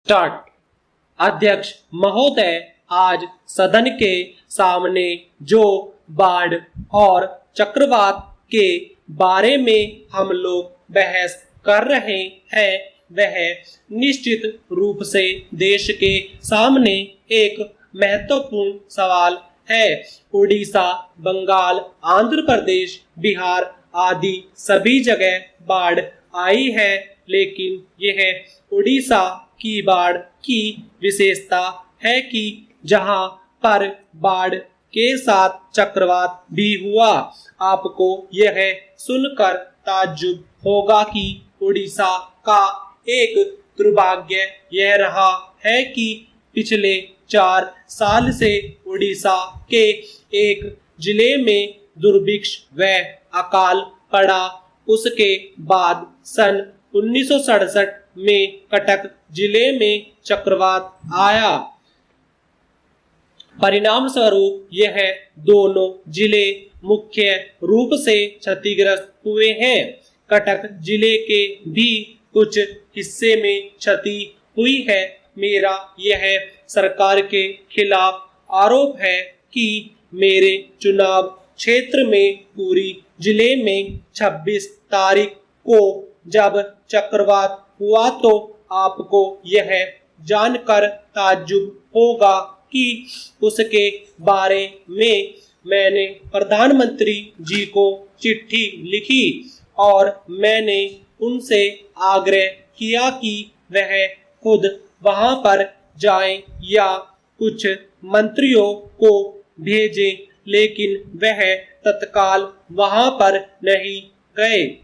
Start. अध्यक्ष महोदय, आज सदन के सामने जो बाढ़ और चक्रवात के बारे में हम लोग बहस कर रहे हैं वह निश्चित रूप से देश के सामने एक महत्वपूर्ण सवाल है। उड़ीसा, बंगाल, आंध्र प्रदेश, बिहार आदि सभी जगह बाढ़ आई है, लेकिन यह उड़ीसा की बाढ़ की विशेषता है कि जहां पर बाढ़ के साथ चक्रवात भी हुआ। आपको यह सुनकर ताज्जुब होगा कि उड़ीसा का एक दुर्भाग्य यह रहा है कि पिछले 4 साल से उड़ीसा के एक जिले में दुर्भिक्ष व अकाल पड़ा। उसके बाद सन 1967 में कटक जिले में चक्रवात आया। परिणाम स्वरूप यह दोनों जिले मुख्य रूप से क्षतिग्रस्त हुए हैं। कटक जिले के भी कुछ हिस्से में क्षति हुई है। मेरा यह सरकार के खिलाफ आरोप है कि मेरे चुनाव क्षेत्र में पूरी जिले में 26 तारीख को जब चक्रवात हुआ तो आपको यह जानकर ताज्जुब होगा कि उसके बारे में मैंने प्रधानमंत्री जी को चिट्ठी लिखी और मैंने उनसे आग्रह किया कि वह खुद वहां पर जाएं या कुछ मंत्रियों को भेजें, लेकिन वह तत्काल वहां पर नहीं गए।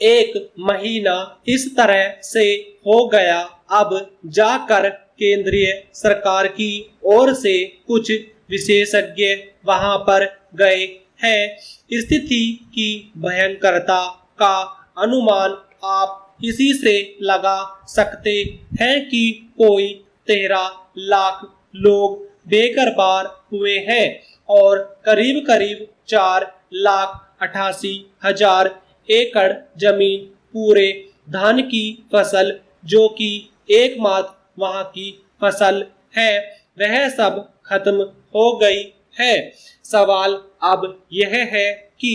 1 महीना इस तरह से हो गया। अब जाकर केंद्रीय सरकार की ओर से कुछ विशेषज्ञ वहां पर गए हैं। स्थिति की भयंकरता का अनुमान आप इसी से लगा सकते हैं कि कोई 13 लाख लोग बेघर हुए हैं और करीब करीब 4,88,000 एकड़ जमीन पूरे धान की फसल, जो कि एकमात्र वहां की फसल है, वह सब खत्म हो गई है। सवाल अब यह है कि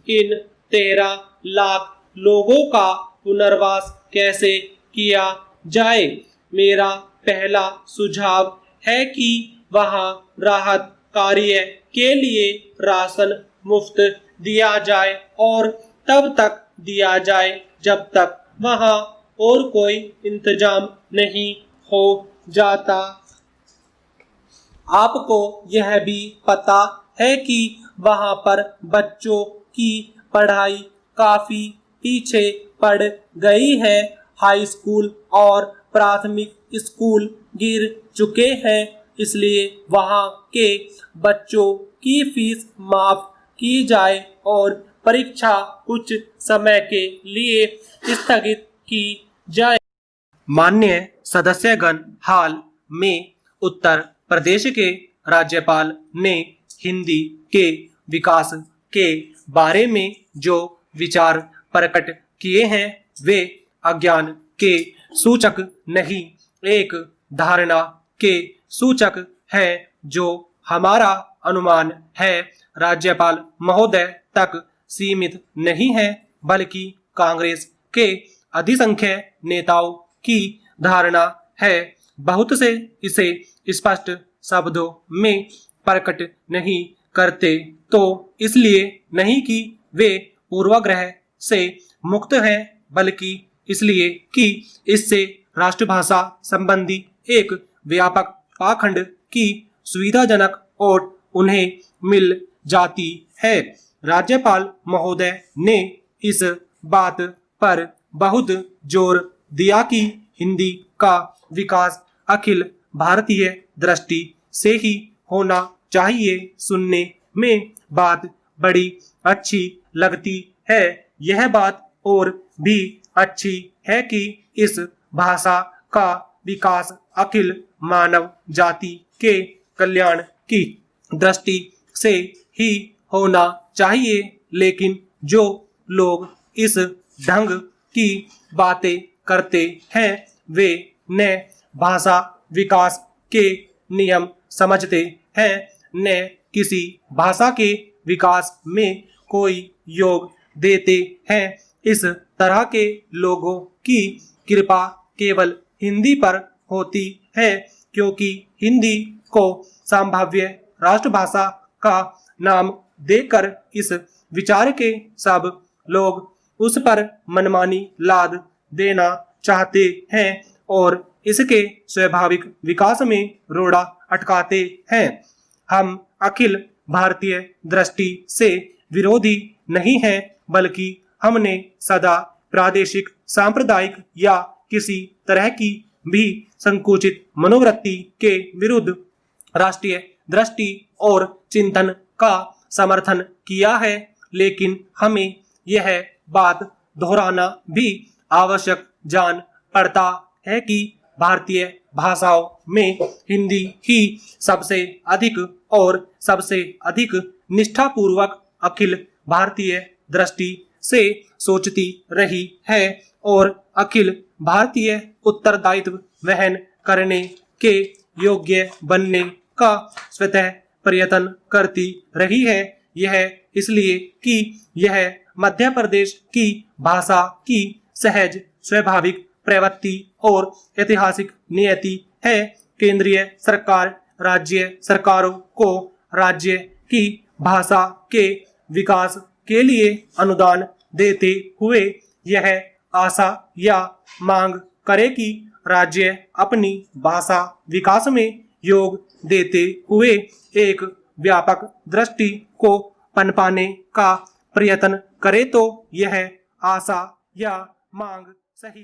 इन 13 लाख लोगों का पुनर्वास कैसे किया जाए। मेरा पहला सुझाव है कि वहां राहत कार्य के लिए राशन मुफ्त दिया जाए और तब तक दिया जाए जब तक वहां और कोई इंतजाम नहीं हो जाता। आपको यह भी पता है कि वहां पर बच्चों की पढ़ाई काफी पीछे पड़ गई है। हाई स्कूल और प्राथमिक स्कूल गिर चुके हैं, इसलिए वहां के बच्चों की फीस माफ की जाए और परीक्षा कुछ समय के लिए स्थगित की जाए। माननीय सदस्यगण, हाल में उत्तर प्रदेश के राज्यपाल ने हिंदी के विकास के बारे में जो विचार प्रकट किए हैं वे अज्ञान के सूचक नहीं, एक धारणा के सूचक है जो हमारा अनुमान है राज्यपाल महोदय तक सीमित नहीं है, बल्कि कांग्रेस के अधिसंख्यक नेताओं की धारणा है। बहुत से इसे स्पष्ट शब्दों में प्रकट नहीं करते, तो इसलिए नहीं कि वे पूर्वाग्रह से मुक्त हैं, बल्कि इसलिए कि इससे राष्ट्रभाषा संबंधी एक व्यापक पाखंड की सुविधाजनक ओट उन्हें मिल जाती है। राज्यपाल महोदय ने इस बात पर बहुत जोर दिया कि हिंदी का विकास अखिल भारतीय दृष्टि से ही होना चाहिए। सुनने में बात बड़ी अच्छी लगती है। यह बात और भी अच्छी है कि इस भाषा का विकास अखिल मानव जाति के कल्याण की दृष्टि से ही होना चाहिए, लेकिन जो लोग इस ढंग की बातें करते हैं वे न भाषा विकास के नियम समझते हैं, न किसी भाषा के विकास में कोई योग देते हैं। इस तरह के लोगों की कृपा केवल हिंदी पर होती है, क्योंकि हिंदी को संभाव्य राष्ट्रभाषा का नाम देकर इस विचार के सब लोग उस पर मनमानी लाद देना चाहते हैं और इसके स्वाभाविक विकास में रोड़ा अटकाते हैं। हम अखिल भारतीय दृष्टि से विरोधी नहीं हैं, बल्कि हमने सदा प्रादेशिक, सांप्रदायिक या किसी तरह की भी संकुचित मनोवृत्ति के विरुद्ध राष्ट्रीय दृष्टि और चिंतन का समर्थन किया है। लेकिन हमें यह बात दोहराना भी आवश्यक जान पड़ता है कि भारतीय भाषाओं में हिंदी ही सबसे अधिक और सबसे अधिक निष्ठापूर्वक अखिल भारतीय दृष्टि से सोचती रही है और अखिल भारतीय उत्तरदायित्व वहन करने के योग्य बनने का स्वतः प्रयत्न करती रही है। यह इसलिए कि यह मध्य प्रदेश की भाषा की सहज स्वाभाविक प्रवृत्ति और ऐतिहासिक नियति है। केंद्रीय सरकार राज्य सरकारों को राज्य की भाषा के विकास के लिए अनुदान देते हुए यह आशा या मांग करे कि राज्य अपनी भाषा विकास में योग देते हुए एक व्यापक दृष्टि को पनपाने का प्रयत्न करे, तो यह आशा या मांग सही